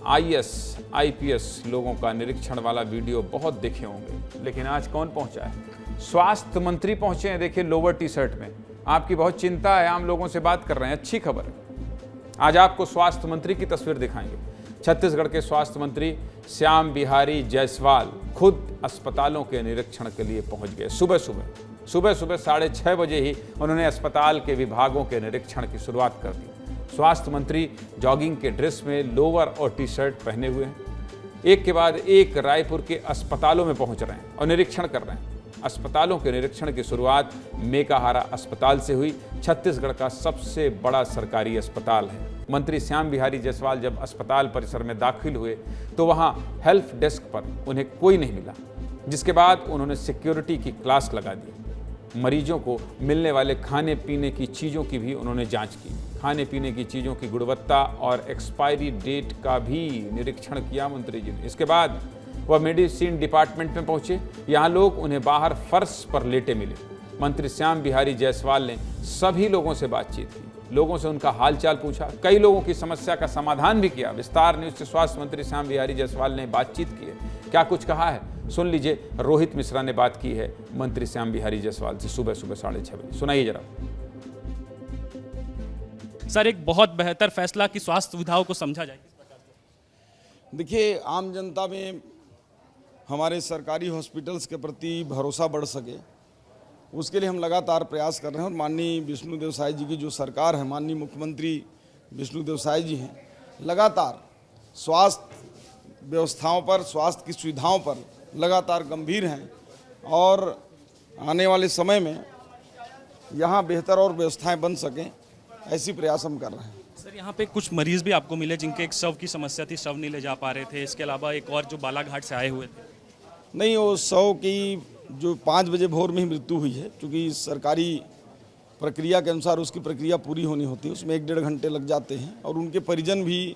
IAS IPS लोगों का निरीक्षण वाला वीडियो बहुत देखे होंगे, लेकिन आज कौन पहुंचा है? स्वास्थ्य मंत्री पहुंचे हैं। देखिए लोअर टी शर्ट में। आपकी बहुत चिंता है, आम लोगों से बात कर रहे हैं। अच्छी खबर है, आज आपको स्वास्थ्य मंत्री की तस्वीर दिखाएंगे। छत्तीसगढ़ के स्वास्थ्य मंत्री श्याम बिहारी जायसवाल खुद अस्पतालों के निरीक्षण के लिए पहुंच गए। सुबह सुबह 6:30 बजे ही उन्होंने अस्पताल के विभागों के निरीक्षण की शुरुआत कर दी। स्वास्थ्य मंत्री जॉगिंग के ड्रेस में लोअर और टी शर्ट पहने हुए हैं। एक के बाद एक रायपुर के अस्पतालों में पहुंच रहे हैं और निरीक्षण कर रहे हैं। अस्पतालों के निरीक्षण की शुरुआत मेकाहारा अस्पताल से हुई। छत्तीसगढ़ का सबसे बड़ा सरकारी अस्पताल है। मंत्री श्याम बिहारी जायसवाल जब अस्पताल परिसर में दाखिल हुए तो वहां हेल्प डेस्क पर उन्हें कोई नहीं मिला, जिसके बाद उन्होंने सिक्योरिटी की क्लास लगा दी। मरीजों को मिलने वाले खाने पीने की चीज़ों की भी उन्होंने जांच की। खाने पीने की चीज़ों की गुणवत्ता और एक्सपायरी डेट का भी निरीक्षण किया मंत्री जी ने। इसके बाद वह मेडिसिन डिपार्टमेंट में पहुंचे। यहाँ लोग उन्हें बाहर फर्श पर लेटे मिले। मंत्री श्याम बिहारी जायसवाल ने सभी लोगों से बातचीत की, लोगों से उनका हालचाल पूछा, कई लोगों की समस्या का समाधान भी किया। विस्तार न्यूज से स्वास्थ्य मंत्री श्याम बिहारी जायसवाल ने बातचीत की है। क्या कुछ कहा है सुन लीजिए। रोहित मिश्रा ने बात की है मंत्री श्याम बिहारी जायसवाल से सुबह 6:30 बजे। सुनाइए जरा। सर, एक बहुत बेहतर फैसला कि स्वास्थ्य सुविधाओं को समझा जाए। देखिए, आम जनता में हमारे सरकारी हॉस्पिटल्स के प्रति भरोसा बढ़ सके, उसके लिए हम लगातार प्रयास कर रहे हैं। और माननीय विष्णुदेव साय जी की जो सरकार है, माननीय मुख्यमंत्री विष्णुदेव साय जी हैं, लगातार स्वास्थ्य व्यवस्थाओं पर, स्वास्थ्य की सुविधाओं पर लगातार गंभीर हैं और आने वाले समय में यहाँ बेहतर और व्यवस्थाएं बन सकें, ऐसी प्रयास हम कर रहे हैं। सर, यहाँ पे कुछ मरीज भी आपको मिले जिनके एक शव की समस्या थी, शव नहीं ले जा पा रहे थे। इसके अलावा एक और जो बालाघाट से आए हुए थे। नहीं, वो शव की जो 5 बजे भोर में ही मृत्यु हुई है, क्योंकि सरकारी प्रक्रिया के अनुसार उसकी प्रक्रिया पूरी होनी होती है, उसमें 1-1.5 घंटे लग जाते हैं। और उनके परिजन भी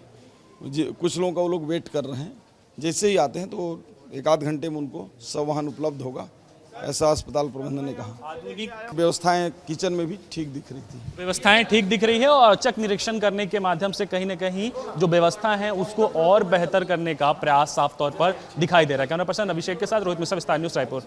कुछ लोगों का वो लोग वेट कर रहे हैं। जैसे ही आते हैं तो 1-आध घंटे में उनको शव वाहन उपलब्ध होगा, ऐसा अस्पताल प्रबंधन ने कहा। आधुनिक व्यवस्थाएं किचन में भी ठीक दिख रही थी। व्यवस्थाएं ठीक दिख रही है और औचक निरीक्षण करने के माध्यम से कहीं न कहीं जो व्यवस्था है उसको और बेहतर करने का प्रयास साफ तौर पर दिखाई दे रहा है। कैमरा पर्सन अभिषेक के साथ रोहित मिश्रा, विस्तार न्यूज, रायपुर।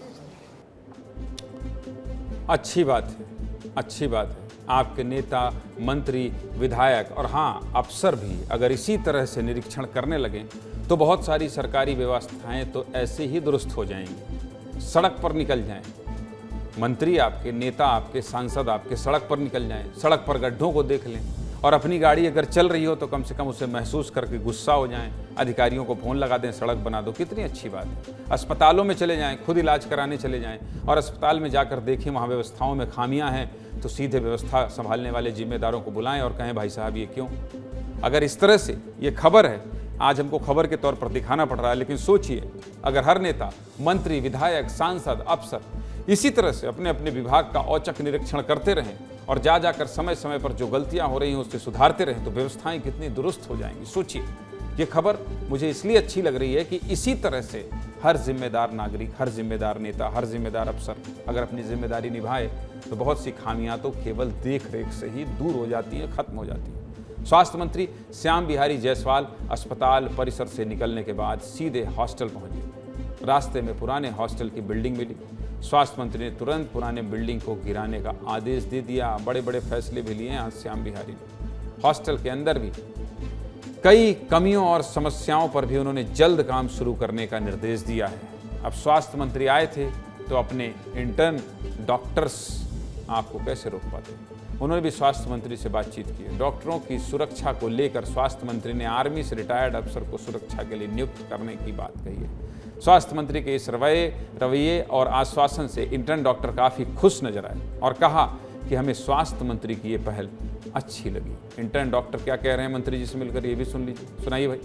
अच्छी बात है, अच्छी बात है। आपके नेता, मंत्री, विधायक और हाँ अफसर भी अगर इसी तरह से निरीक्षण करने लगें तो बहुत सारी सरकारी व्यवस्थाएं तो ऐसे ही दुरुस्त हो जाएंगी, सड़क पर निकल जाएं। मंत्री आपके, नेता आपके, सांसद आपके सड़क पर निकल जाएं, सड़क पर गड्ढों को देख लें और अपनी गाड़ी अगर चल रही हो तो कम से कम उसे महसूस करके गुस्सा हो जाएं, अधिकारियों को फ़ोन लगा दें, सड़क बना दो। कितनी अच्छी बात है। अस्पतालों में चले जाएं, खुद इलाज कराने चले जाएं और अस्पताल में जाकर देखें वहाँ व्यवस्थाओं में खामियां हैं तो सीधे व्यवस्था संभालने वाले जिम्मेदारों को बुलाएं और कहें भाई साहब ये क्यों। अगर इस तरह से ये खबर है, आज हमको खबर के तौर पर दिखाना पड़ रहा है, लेकिन सोचिए अगर हर नेता, मंत्री, विधायक, सांसद, अफसर इसी तरह से अपने अपने विभाग का औचक निरीक्षण करते रहें और जाकर समय समय पर जो गलतियां हो रही हैं उससे सुधारते रहें तो व्यवस्थाएं कितनी दुरुस्त हो जाएंगी। सोचिए, ये खबर मुझे इसलिए अच्छी लग रही है कि इसी तरह से हर जिम्मेदार नागरिक, हर जिम्मेदार नेता, हर जिम्मेदार अफसर अगर अपनी जिम्मेदारी निभाए तो बहुत सी खामियां तो केवल देख रेख से ही दूर हो जाती हैं, खत्म हो जाती हैं। स्वास्थ्य मंत्री श्याम बिहारी जायसवाल अस्पताल परिसर से निकलने के बाद सीधे हॉस्टल पहुंचे। रास्ते में पुराने हॉस्टल की बिल्डिंग मिली। स्वास्थ्य मंत्री ने तुरंत पुराने बिल्डिंग को गिराने का आदेश दे दिया। बड़े बड़े फैसले भी लिए आज श्याम बिहारी ने। हॉस्टल के अंदर भी कई कमियों और समस्याओं पर भी उन्होंने जल्द काम शुरू करने का निर्देश दिया है। अब स्वास्थ्य मंत्री आए थे तो अपने इंटर्न डॉक्टर्स आपको कैसे रोक पाते। उन्होंने भी स्वास्थ्य मंत्री से बातचीत की। डॉक्टरों की सुरक्षा को लेकर स्वास्थ्य मंत्री ने आर्मी से रिटायर्ड अफसर को सुरक्षा के लिए नियुक्त करने की बात कही है। स्वास्थ्य मंत्री के इस रवैये और आश्वासन से इंटर्न डॉक्टर काफ़ी खुश नजर आए और कहा कि हमें स्वास्थ्य मंत्री की ये पहल अच्छी लगी। इंटर्न डॉक्टर क्या कह रहे हैं मंत्री जी से मिलकर, ये भी सुन लीजिए। सुनाइए भाई।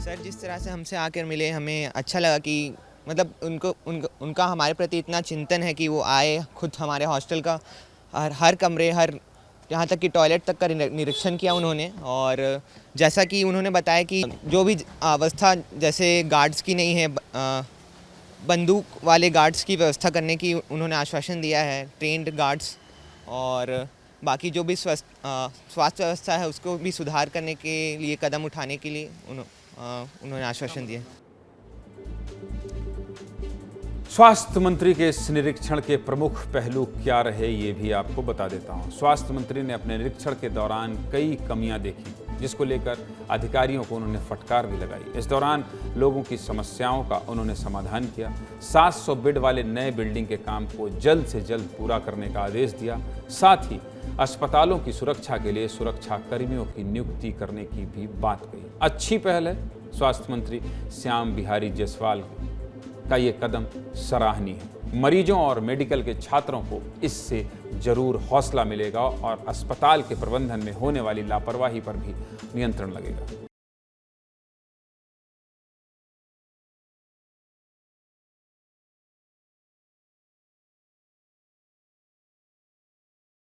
सर, जिस तरह से हमसे आकर मिले हमें अच्छा लगा कि मतलब उनका हमारे प्रति इतना चिंतन है कि वो आए, खुद हमारे हॉस्टल का हर कमरे, हर यहाँ तक कि टॉयलेट तक का निरीक्षण किया उन्होंने। और जैसा कि उन्होंने बताया कि जो भी अवस्था जैसे गार्ड्स की नहीं है, बंदूक वाले गार्ड्स की व्यवस्था करने की उन्होंने आश्वासन दिया है, ट्रेंड गार्ड्स। और बाकी जो भी स्वास्थ्य व्यवस्था है उसको भी सुधार करने के लिए कदम उठाने के लिए उन्होंने आश्वासन दिया। स्वास्थ्य मंत्री के इस निरीक्षण के प्रमुख पहलू क्या रहे ये भी आपको बता देता हूं। स्वास्थ्य मंत्री ने अपने निरीक्षण के दौरान कई कमियां देखी, जिसको लेकर अधिकारियों को उन्होंने फटकार भी लगाई। इस दौरान लोगों की समस्याओं का उन्होंने समाधान किया। 700 बेड वाले नए बिल्डिंग के काम को जल्द से जल्द पूरा करने का आदेश दिया। साथ ही अस्पतालों की सुरक्षा के लिए सुरक्षा कर्मियों की नियुक्ति करने की भी बात कही। अच्छी पहल है। स्वास्थ्य मंत्री श्याम बिहारी जायसवाल का ये कदम सराहनीय है। मरीजों और मेडिकल के छात्रों को इससे जरूर हौसला मिलेगा और अस्पताल के प्रबंधन में होने वाली लापरवाही पर भी नियंत्रण लगेगा।